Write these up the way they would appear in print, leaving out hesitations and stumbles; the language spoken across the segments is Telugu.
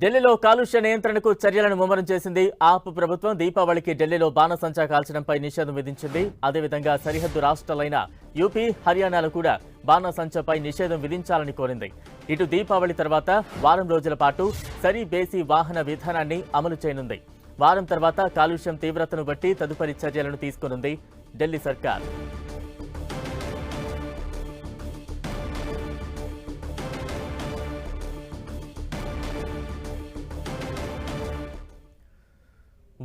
ఢిల్లీలో కాలుష్య నియంత్రణకు చర్యలను ముమ్మరం చేసింది. ఆప్ ప్రభుత్వం దీపావళికి ఢిల్లీలో బాణసంచా కాల్చడంపై నిషేధం విధించింది. అదేవిధంగా సరిహద్దు రాష్ట్రాలైన యూపీ, హర్యానాలు కూడా బాణసంచాపై నిషేధం విధించాలని కోరింది. ఇటు దీపావళి తర్వాత వారం రోజుల పాటు సరి బేసి వాహన విధానాన్ని అమలు చేయనుంది. వారం తర్వాత కాలుష్యం తీవ్రతను బట్టి తదుపరి చర్యలను తీసుకోనుంది ఢిల్లీ సర్కార్.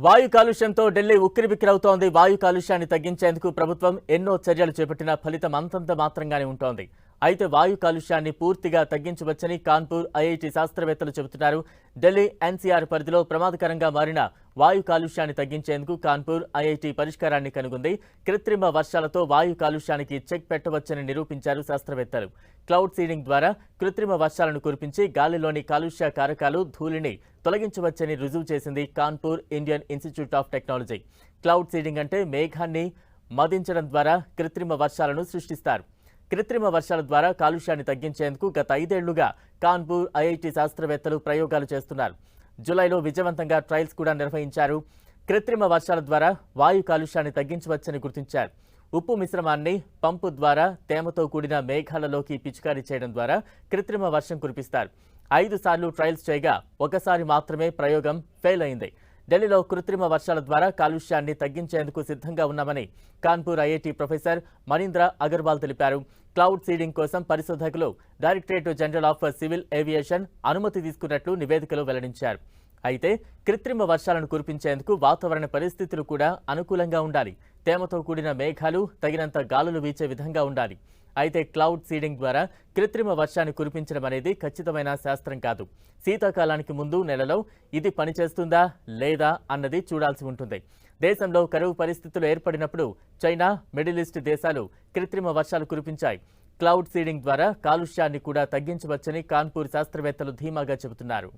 వాయు కాలుష్యంతో ఢిల్లీ ఉక్కిరిబిక్కిరవుతోంది. వాయు కాలుష్యాన్ని తగ్గించేందుకు ప్రభుత్వం ఎన్నో చర్యలు చేపట్టినా ఫలితం అంతంత మాత్రంగానే ఉంటోంది. అయితే వాయు కాలుష్యాన్ని పూర్తిగా తగ్గించవచ్చని కాన్పూర్ ఐఐటి శాస్త్రవేత్తలు చెబుతున్నారు. ఢిల్లీ ఎన్సీఆర్ పరిధిలో ప్రమాదకరంగా మారిన వాయు కాలుష్యాన్ని తగ్గించేందుకు కాన్పూర్ ఐఐటి పరిష్కారాన్ని కనుగొంది. కృత్రిమ వర్షాలతో వాయు కాలుష్యానికి చెక్ పెట్టవచ్చని నిరూపించారు శాస్త్రవేత్తలు. క్లౌడ్ సీడింగ్ ద్వారా కృత్రిమ వర్షాలను కురిపించి గాలిలోని కాలుష్య కారకాలు, ధూళిని తొలగించవచ్చని రుజువు చేసింది Kanpur Indian institute of technology. Cloud seeding అంటే మేఘాన్ని మదించడం ద్వారా కృత్రిమ వర్షాలను సృష్టిస్తారు. కృత్రిమ వర్షాల ద్వారా కాలుష్యాన్ని తగ్గించేందుకు గత 5 ఏళ్లుగా కాన్పూర్ ఐఐటి శాస్త్రవేత్తలు ప్రయోగాలు చేస్తున్నారు. జూలైలో విజయవంతంగా ట్రయల్స్ కూడా నిర్వహించారు. కృత్రిమ వర్షాల ద్వారా వాయు కాలుష్యాన్ని తగ్గించవచ్చని గుర్తించారు. ఉప్పు మిశ్రమాన్ని పంపు ద్వారా తేమతో కూడిన మేఘాలలోకి పిచికారీ చేయడం ద్వారా కృత్రిమ వర్షం కురిపిస్తారు. 5 సార్లు ట్రయల్స్ చేయగా ఒకసారి మాత్రమే ప్రయోగం ఫెయిల్ అయింది. ఢిల్లీలో కృత్రిమ వర్షాల ద్వారా కాలుష్యాన్ని తగ్గించేందుకు సిద్ధంగా ఉన్నామని కాన్పూర్ ఐఐటి ప్రొఫెసర్ మనీంద్ర అగర్వాల్ తెలిపారు. క్లౌడ్ సీడింగ్ కోసం పరిశోధకులు directorate general of civil aviation అనుమతి తీసుకున్నట్లు నివేదికలో వెల్లడించారు. అయితే కృత్రిమ వర్షాలను కురిపించేందుకు వాతావరణ పరిస్థితులు కూడా అనుకూలంగా ఉండాలి. తేమతో కూడిన మేఘాలు, తగినంత గాలులు వీచే విధంగా ఉండాలి. అయితే క్లౌడ్ సీడింగ్ ద్వారా కృత్రిమ వర్షాన్ని కురిపించడం అనేది ఖచ్చితమైన శాస్త్రం కాదు. శీతాకాలానికి ముందు నెలలో ఇది పనిచేస్తుందా లేదా అన్నది చూడాల్సి ఉంటుంది. దేశంలో కరువు పరిస్థితులు ఏర్పడినప్పుడు చైనా, మిడిల్ ఈస్ట్ దేశాలు కృత్రిమ వర్షాలు కురిపించాయి. క్లౌడ్ సీడింగ్ ద్వారా కాలుష్యాన్ని కూడా తగ్గించవచ్చని కాన్పూర్ శాస్త్రవేత్తలు ధీమాగా చెబుతున్నారు.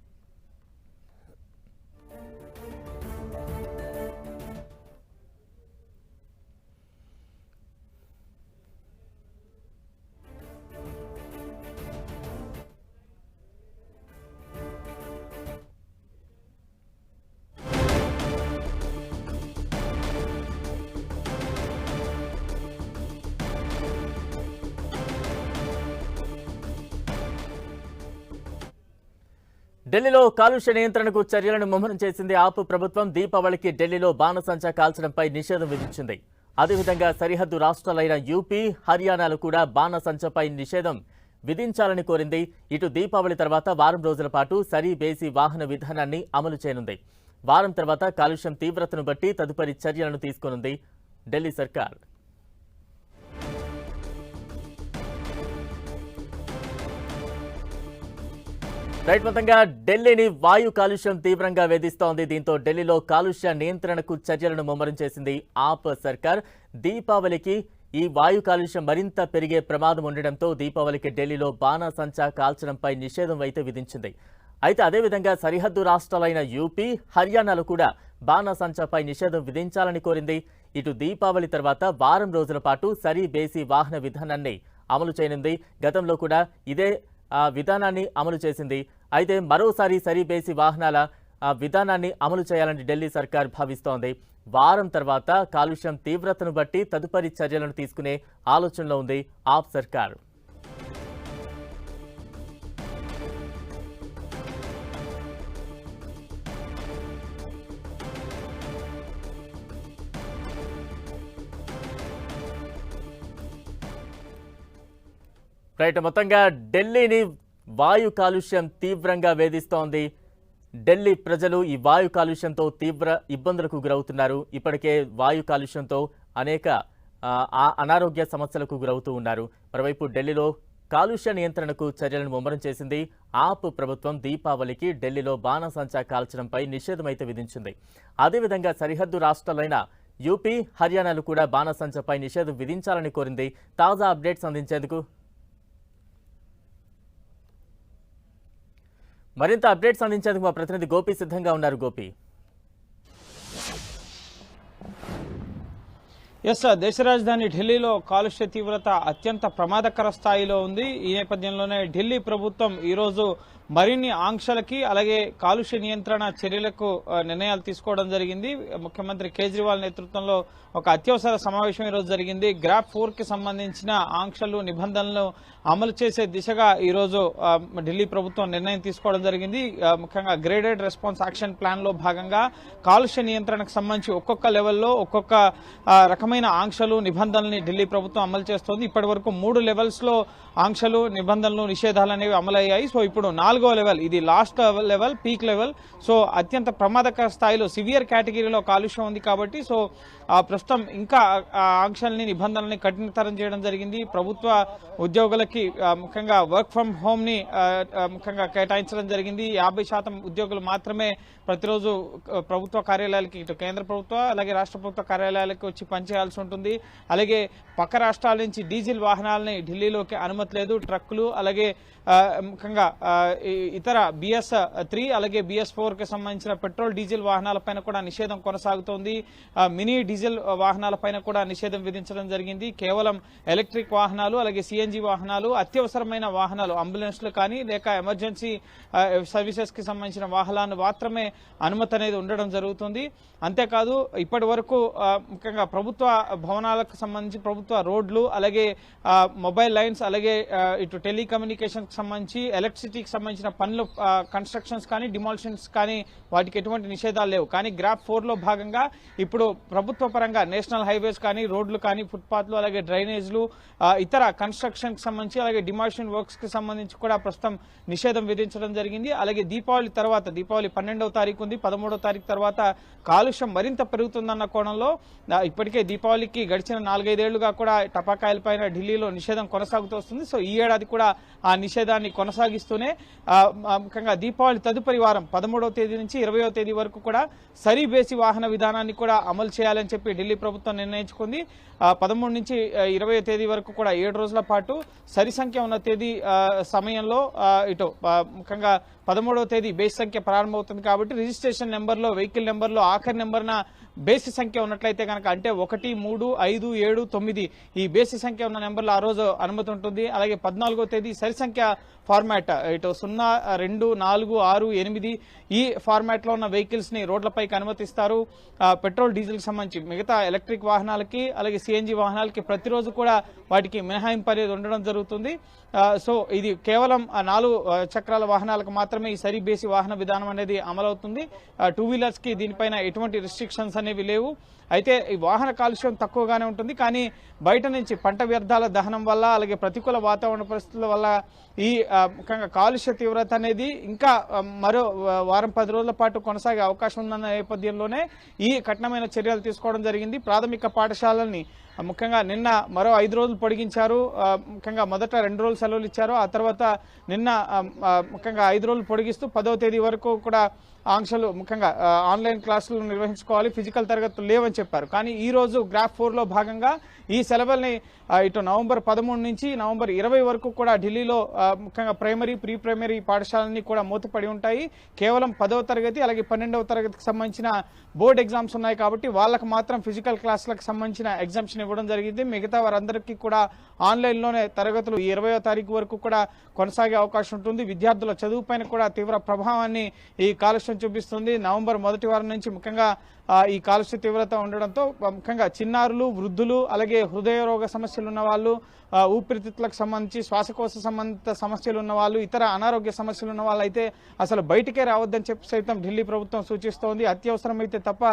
ఢిల్లీలో కాలుష్య నియంత్రణకు చర్యలను ముమ్మరం చేసింది. ఆప్ ప్రభుత్వం దీపావళికి ఢిల్లీలో బాణసంచా కాల్చడంపై నిషేధం విధించింది. అదేవిధంగా సరిహద్దు రాష్ట్రాలైన యూపీ, హర్యానాలు కూడా బాణసంచాపై నిషేధం విధించాలని కోరింది. ఇటు దీపావళి తర్వాత వారం రోజుల పాటు సరి బేసి వాహన విధానాన్ని అమలు చేయనుంది. వారం తర్వాత కాలుష్యం తీవ్రతను బట్టి తదుపరి చర్యలను తీసుకోనుంది ఢిల్లీ సర్కార్. మొత్తంగా ఢిల్లీని వాయు కాలుష్యం తీవ్రంగా వేధిస్తోంది. దీంతో ఢిల్లీలో కాలుష్య నియంత్రణకు చర్యలను ముమ్మరం చేసింది ఆప్ సర్కార్. దీపావళికి ఈ వాయు కాలుష్యం మరింత పెరిగే ప్రమాదం ఉండడంతో దీపావళికి ఢిల్లీలో బాణసంచా కాల్చడంపై నిషేధం అయితే విధించింది. అయితే అదేవిధంగా సరిహద్దు రాష్ట్రాలైన యూపీ, హర్యానాలు కూడా బాణసంచాపై నిషేధం విధించాలని కోరింది. ఇటు దీపావళి తర్వాత వారం రోజుల పాటు సరి బేసి వాహన విధానాన్ని అమలు చేయనుంది. గతంలో కూడా ఇదే విధానాన్ని అమలు చేసింది. అయితే మరోసారి సరి బేసి వాహనాల విధానాన్ని అమలు చేయాలని ఢిల్లీ సర్కార్ భావిస్తోంది. వారం తర్వాత కాలుష్యం తీవ్రతను బట్టి తదుపరి చర్యలను తీసుకునే ఆలోచనలో ఉంది ఆప్ సర్కార్. మొత్తంగా ఢిల్లీని వాయు కాలుష్యం తీవ్రంగా వేధిస్తోంది. ఢిల్లీ ప్రజలు ఈ వాయు కాలుష్యంతో తీవ్ర ఇబ్బందులకు గురవుతున్నారు. ఇప్పటికే వాయు కాలుష్యంతో అనేక అనారోగ్య సమస్యలకు గురవుతూ ఉన్నారు. మరోవైపు ఢిల్లీలో కాలుష్య నియంత్రణకు చర్యలను ముమ్మరం చేసింది ఆప్ ప్రభుత్వం. దీపావళికి ఢిల్లీలో బాణసంచా కాల్చడంపై నిషేధం అయితే విధించింది. అదేవిధంగా సరిహద్దు రాష్ట్రాలైన యూపీ, హర్యానాలు కూడా బాణసంచాపై నిషేధం విధించాలని కోరింది. తాజా అప్డేట్స్ అందించేందుకు మరింత అప్డేట్స్ అందించేందుకు మా ప్రతినిధి గోపి సిద్ధంగా ఉన్నారు. గోపి, దేశ రాజధాని ఢిల్లీలో కాలుష్య తీవ్రత అత్యంత ప్రమాదకర స్థాయిలో ఉంది. ఈ నేపథ్యంలోనే ఢిల్లీ ప్రభుత్వం ఈరోజు మరిన్ని ఆంక్షలకి అలాగే కాలుష్య నియంత్రణ చర్యలకు నిర్ణయాలు తీసుకోవడం జరిగింది. ముఖ్యమంత్రి కేజ్రీవాల్ నేతృత్వంలో ఒక అత్యవసర సమావేశం ఈరోజు జరిగింది. గ్రాప్ 4 కి సంబంధించిన ఆంక్షలు నిబంధనలు అమలు చేసే దిశగా ఈరోజు ఢిల్లీ ప్రభుత్వం నిర్ణయం తీసుకోవడం జరిగింది. ముఖ్యంగా గ్రేడెడ్ రెస్పాన్స్ యాక్షన్ ప్లాన్ లో భాగంగా కాలుష్య నియంత్రణకు సంబంధించి ఒక్కొక్క లెవెల్లో ఒక్కొక్క రకమైన ఆంక్షలు నిబంధనల్ని ఢిల్లీ ప్రభుత్వం అమలు చేస్తోంది. ఇప్పటి వరకు 3 లెవెల్స్ లో ఆంక్షలు నిబంధనలు నిషేధాలు అనేవి అమలయ్యాయి. సో ఇప్పుడు 4వ లెవెల్, ఇది last level, peak level. So అత్యంత ప్రమాదకర స్థాయిలో సివియర్ కేటగిరీలో కాలుష్యం ఉంది కాబట్టి సో ప్రస్తుతం ఇంకా ఆంక్షల్ని నిబంధనల్ని కఠినతరం చేయడం జరిగింది. ప్రభుత్వ ఉద్యోగులకి ముఖ్యంగా వర్క్ ఫ్రం హోమ్ ని ముఖ్యంగా కేటాయించడం జరిగింది. 50% ఉద్యోగులు మాత్రమే ప్రతిరోజు ప్రభుత్వ కార్యాలయాలకి, ఇటు కేంద్ర ప్రభుత్వ అలాగే రాష్ట్ర ప్రభుత్వ కార్యాలయాలకు వచ్చి పనిచేయాల్సి ఉంటుంది. అలాగే పక్క రాష్ట్రాల నుంచి డీజిల్ వాహనాలని ఢిల్లీలోకి అనుమతి లేదు. ట్రక్కులు అలాగే ముఖ్యంగా ఇతర BS3 అలాగే BS4 కి సంబంధించిన పెట్రోల్ డీజిల్ వాహనాలపైన కూడా నిషేధం కొనసాగుతోంది. మినీ డీజిల్ వాహనాలపైన కూడా నిషేధం విధించడం జరిగింది. కేవలం ఎలక్ట్రిక్ వాహనాలు అలాగే CNG వాహనాలు, అత్యవసరమైన వాహనాలు, అంబులెన్స్లు కానీ లేక ఎమర్జెన్సీ సర్వీసెస్ కి సంబంధించిన వాహనాలను మాత్రమే అనుమతి అనేది ఉండడం జరుగుతుంది. అంతేకాదు ఇప్పటి వరకు ముఖ్యంగా ప్రభుత్వ భవనాలకు సంబంధించి ప్రభుత్వ రోడ్లు అలాగే మొబైల్ లైన్స్ అలాగే ఇటు టెలికమ్యూనికేషన్ సంబంధించి ఎలక్ట్రిసిటీకి సంబంధించిన పనులు, కన్స్ట్రక్షన్స్ కానీ డిమాలిషన్స్ కానీ వాటికి ఎటువంటి నిషేధాలు లేవు. కానీ గ్రాప్ 4 లో భాగంగా ఇప్పుడు ప్రభుత్వ పరంగా నేషనల్ హైవేస్ కానీ రోడ్లు కానీ ఫుట్పాత్లు అలాగే డ్రైనేజ్లు ఇతర కన్స్ట్రక్షన్ కి సంబంధించి అలాగే డిమాలిషన్ వర్క్స్ కి సంబంధించి కూడా ప్రస్తుతం నిషేధం విధించడం జరిగింది. అలాగే దీపావళి తర్వాత, దీపావళి 12వ తారీఖు ఉంది, 13వ తారీఖు తర్వాత కాలుష్యం మరింత పెరుగుతుందన్న కోణంలో ఇప్పటికే దీపావళికి గడిచిన 4-5 ఏళ్లుగా కూడా టపాకాయలపైన ఢిల్లీలో నిషేధం కొనసాగుతూ వస్తుంది. సో ఈ ఏడాది కూడా ఆ నిషేధాన్ని కొనసాగిస్తూనే ముఖ్యంగా దీపావళి తదుపరి వారం 13వ తేదీ నుంచి 20వ తేదీ వరకు కూడా సరిబేసి వాహన విధానాన్ని కూడా అమలు చేయాలని చెప్పి ఢిల్లీ ప్రభుత్వం నిర్ణయించుకుంది. 13 నుంచి 20వ తేదీ వరకు కూడా 7 రోజుల పాటు సరి సంఖ్య ఉన్న తేదీ సమయంలో ఇటు ముఖ్యంగా 13వ తేదీ బేస్ సంఖ్య ప్రారంభమవుతుంది కాబట్టి రిజిస్ట్రేషన్ నెంబర్లో, వెహికల్ నెంబర్లో ఆఖరి నెంబర్న బేసి సంఖ్య ఉన్నట్లయితే కనుక, అంటే 1, 3, 5, 7, 9 ఈ బేసి సంఖ్య ఉన్న నెంబర్లో ఆ రోజు అనుమతి ఉంటుంది. అలాగే 14వ తేదీ సరి సంఖ్య ఫార్మాట్, ఇటు 0, 2, 4, 6, 8 ఈ ఫార్మాట్ లో ఉన్న వెహికల్స్ ని రోడ్లపైకి అనుమతిస్తారు. పెట్రోల్ డీజిల్ కి సంబంధించి మిగతా ఎలక్ట్రిక్ వాహనాలకి అలాగే CNG వాహనాలకి ప్రతిరోజు కూడా వాటికి మినహాయింపు అనేది ఉండడం జరుగుతుంది. సో ఇది కేవలం 4 చక్రాల వాహనాలకు మాత్రమే ఈ సరి బేసి వాహన విధానం అనేది అమలవుతుంది. 2 వీలర్స్ కి దీనిపైన ఎటువంటి రిస్ట్రిక్షన్స్ అనేవి లేవు. అయితే ఈ వాహన కాలుష్యం తక్కువగానే ఉంటుంది. కానీ బయట నుంచి పంట వ్యర్థాల దహనం వల్ల అలాగే ప్రతికూల వాతావరణ పరిస్థితుల వల్ల ఈ ముఖ్యంగా కాలుష్య తీవ్రత అనేది ఇంకా మరో వారం 10 రోజుల పాటు కొనసాగే అవకాశం ఉందన్న నేపథ్యంలోనే ఈ కఠినమైన చర్యలు తీసుకోవడం జరిగింది. ప్రాథమిక పాఠశాలల్ని ముఖ్యంగా నిన్న మరో 5 రోజులు పొడిగించారు. ముఖ్యంగా మొదట 2 రోజులు సెలవులు ఇచ్చారు. ఆ తర్వాత నిన్న ముఖ్యంగా 5 రోజులు పొడిగిస్తూ 10వ తేదీ వరకు కూడా ఆంక్షలు, ముఖ్యంగా ఆన్లైన్ క్లాసులు నిర్వహించుకోవాలి, ఫిజికల్ తరగతులు లేవని చెప్పారు. కానీ ఈ రోజు గ్రాప్ 4 లో భాగంగా ఈ సెలవుల్ని ఇటు నవంబర్ 13 నుంచి నవంబర్ 20 వరకు కూడా ఢిల్లీలో ముఖ్యంగా ప్రైమరీ, ప్రీ ప్రైమరీ పాఠశాలన్నీ కూడా మూతపడి ఉంటాయి. కేవలం 10వ తరగతి అలాగే 12వ తరగతికి సంబంధించిన బోర్డ్ ఎగ్జామ్స్ ఉన్నాయి కాబట్టి వాళ్ళకు మాత్రం ఫిజికల్ క్లాసులకు సంబంధించిన ఎగ్జామ్షన్ ఇవ్వడం జరిగింది. మిగతా వారందరికీ కూడా ఆన్లైన్లోనే తరగతులు 20వ తారీఖు వరకు కూడా కొనసాగే అవకాశం ఉంటుంది. విద్యార్థుల చదువు పైన కూడా తీవ్ర ప్రభావాన్ని ఈ కాలుష్యం చూపిస్తుంది. నవంబర్ మొదటి వారం నుంచి ముఖ్యంగా ఈ కాలుష్య తీవ్రత ఉండడంతో ముఖ్యంగా చిన్నారులు, వృద్ధులు అలాగే హృదయ రోగ సమస్యలు ఉన్న వాళ్ళు, ఊపిరితిత్తులకు సంబంధించి శ్వాసకోశ సంబంధిత సమస్యలు ఉన్న వాళ్ళు, ఇతర అనారోగ్య సమస్యలు ఉన్న వాళ్ళు అయితే అసలు బయటికే రావద్దని చెప్పి సైతం ఢిల్లీ ప్రభుత్వం సూచిస్తోంది. అత్యవసరమైతే తప్ప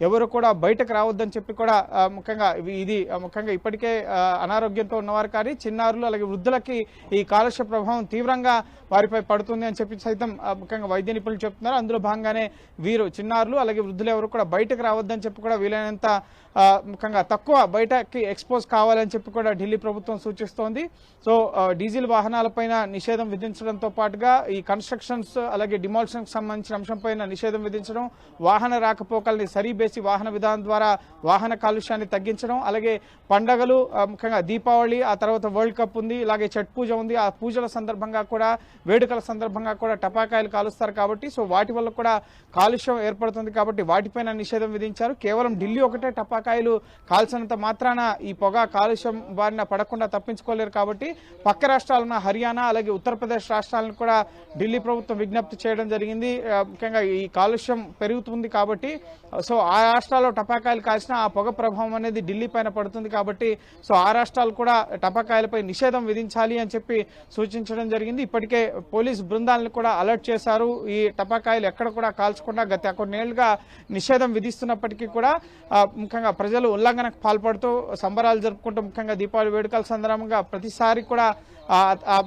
ఎవరు కూడా బయటకు రావద్దని చెప్పి కూడా ముఖ్యంగా ఇది ముఖ్యంగా ఇప్పటికే అనారోగ్యంతో ఉన్నవారు కానీ చిన్నారులు అలాగే వృద్ధులకి ఈ కాలుష్య ప్రభావం తీవ్రంగా వారిపై పడుతుంది అని చెప్పి సైతం ముఖ్యంగా వైద్య నిపుణులు చెప్తున్నారు. అందులో భాగంగానే వీరు చిన్నారులు అలాగే వృద్ధులు ఎవరు కూడా బయటకు రావద్దని చెప్పి కూడా వీలైనంత ముఖ్యంగా తక్కువ బయటకి ఎక్స్పోజ్ కావాలని చెప్పి కూడా ఢిల్లీ ప్రభుత్వం సూచిస్తోంది. సో డీజిల్ వాహనాలపైన నిషేధం విధించడంతో పాటుగా ఈ కన్స్ట్రక్షన్స్ అలాగే డిమాలిషన్కి సంబంధించిన అంశంపైన నిషేధం విధించడం, వాహన రాకపోకల్ని సరిబేసి వాహన విధానం ద్వారా వాహన కాలుష్యాన్ని తగ్గించడం, అలాగే పండగలు ముఖ్యంగా దీపావళి, ఆ తర్వాత వరల్డ్ కప్ ఉంది, ఇలాగే ఛట్ పూజ ఉంది, ఆ పూజల సందర్భంగా కూడా వేడుకల సందర్భంగా కూడా టపాకాయలు కాలుస్తారు కాబట్టి సో వాటి వల్ల కూడా కాలుష్యం ఏర్పడుతుంది కాబట్టి వాటిపైన నిషేధం విధించారు. కేవలం ఢిల్లీ ఒకటే టపాకాయలు కాల్చినంత మాత్రాన ఈ పొగ కాలుష్యం బారిన పడకుండా తప్పించుకోలేరు కాబట్టి పక్క రాష్ట్రాలున్న హర్యానా అలాగే ఉత్తరప్రదేశ్ రాష్ట్రాలను కూడా ఢిల్లీ ప్రభుత్వం విజ్ఞప్తి చేయడం జరిగింది. ముఖ్యంగా ఈ కాలుష్యం పెరుగుతుంది కాబట్టి సో ఆ రాష్ట్రాల్లో టపాకాయలు కాల్చిన ఆ పొగ ప్రభావం అనేది ఢిల్లీ పైన పడుతుంది కాబట్టి సో ఆ రాష్ట్రాలు కూడా టపాకాయలపై నిషేధం విధించాలి అని చెప్పి సూచించడం జరిగింది. ఇప్పటికే పోలీస్ బృందాలను కూడా అలర్ట్ చేశారు. ఈ టపాకాయలు ఎక్కడ కూడా కాల్చకుండా గత కొన్నేళ్లుగా నిషేధం విధిస్తున్నప్పటికీ కూడా ముఖ్యంగా ప్రజలు ఉల్లంఘనకు పాల్పడుతూ సంబరాలు జరుపుకుంటూ ముఖ్యంగా దీపావళి వేడుకల సందర్భంగా ప్రతిసారి కూడా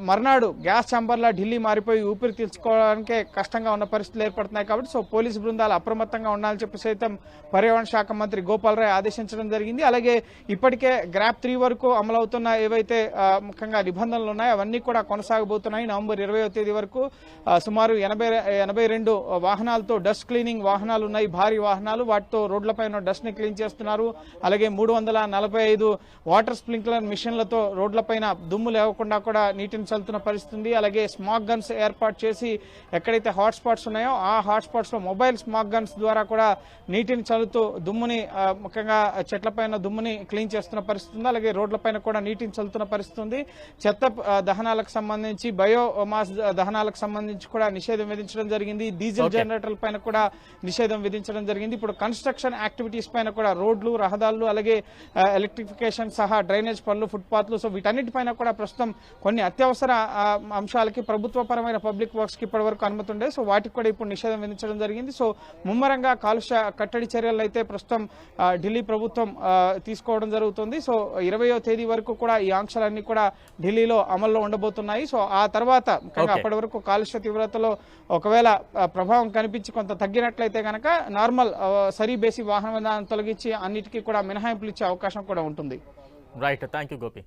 మర్నాడు గ్యాస్ ఛాంబర్లా ఢిల్లీ మారిపోయి ఊపిరి తీర్చుకోవడానికే కష్టంగా ఉన్న పరిస్థితులు ఏర్పడుతున్నాయి కాబట్టి సో పోలీసు బృందాలు అప్రమత్తంగా ఉండాలని చెప్పి సైతం పర్యావరణ శాఖ మంత్రి గోపాల్ రాయ్ ఆదేశించడం జరిగింది. అలాగే ఇప్పటికే గ్రాప్ 3 వరకు అమలవుతున్న ఏవైతే ముఖ్యంగా నిబంధనలు ఉన్నాయో అవన్నీ కూడా కొనసాగబోతున్నాయి. నవంబర్ 20వ తేదీ వరకు సుమారు 82 వాహనాలతో డస్ట్ క్లీనింగ్ వాహనాలు ఉన్నాయి, భారీ వాహనాలు. వాటితో రోడ్లపైన డస్ట్ ని క్లీన్ చేస్తున్నారు. అలాగే 345 వాటర్ స్ప్రింక్లర్ మిషన్లతో రోడ్లపైన దుమ్ము లేకుండా కూడా నీటిని చల్లుతున్న పరిస్థితి. అలాగే స్మాగ్ గన్స్ ఏర్పాటు చేసి ఎక్కడైతే హాట్ స్పాట్స్ ఉన్నాయో ఆ హాట్ స్పాట్స్ లో మొబైల్ స్మాగ్ గన్స్ ద్వారా కూడా నీటిని చల్లుతూ దుమ్ముని ముఖ్యంగా చెట్లపైన దుమ్ముని క్లీన్ చేస్తున్న పరిస్థితి ఉంది. అలాగే రోడ్లపైన కూడా నీటిని చల్లుతున్న పరిస్థితి ఉంది. చెత్త దహనాలకు సంబంధించి బయోమాస్ దహనాలకు సంబంధించి కూడా నిషేధం విధించడం జరిగింది. డీజిల్ జనరేటర్ల పైన కూడా నిషేధం విధించడం జరిగింది. ఇప్పుడు కన్స్ట్రక్షన్ యాక్టివిటీస్ పైన కూడా రోడ్లు, రహదారులు, అలాగే ఎలక్ట్రిఫికేషన్ సహా డ్రైనేజ్ పనులు, ఫుట్పాత్లు సో వీటన్నిటిపైన కూడా ప్రస్తుతం కొన్ని అత్యవసర అంశాలకి ప్రభుత్వ పరమైన పబ్లిక్ వర్క్స్ కి ఇప్పటి వరకు అనుమతి ఉండే సో వాటికి కూడా ఇప్పుడు నిషేధం విధించడం జరిగింది. సో ముమ్మరంగా కాలుష్య కట్టడి చర్యలు అయితే ప్రస్తుతం ఢిల్లీ ప్రభుత్వం తీసుకోవడం జరుగుతుంది. సో 20వ తేదీ వరకు కూడా ఈ ఆంక్షలన్నీ కూడా ఢిల్లీలో అమల్లో ఉండబోతున్నాయి. సో ఆ తర్వాత ముఖ్యంగా అప్పటి వరకు కాలుష్య తీవ్రతలో ఒకవేళ ప్రభావం కనిపించి కొంత తగ్గినట్లయితే కనుక నార్మల్ సరీ బేసి వాహన విధానం తొలగించి అన్నిటికీ కూడా మినహాయింపులు ఇచ్చే అవకాశం కూడా ఉంటుంది. Right, thank you Gopi.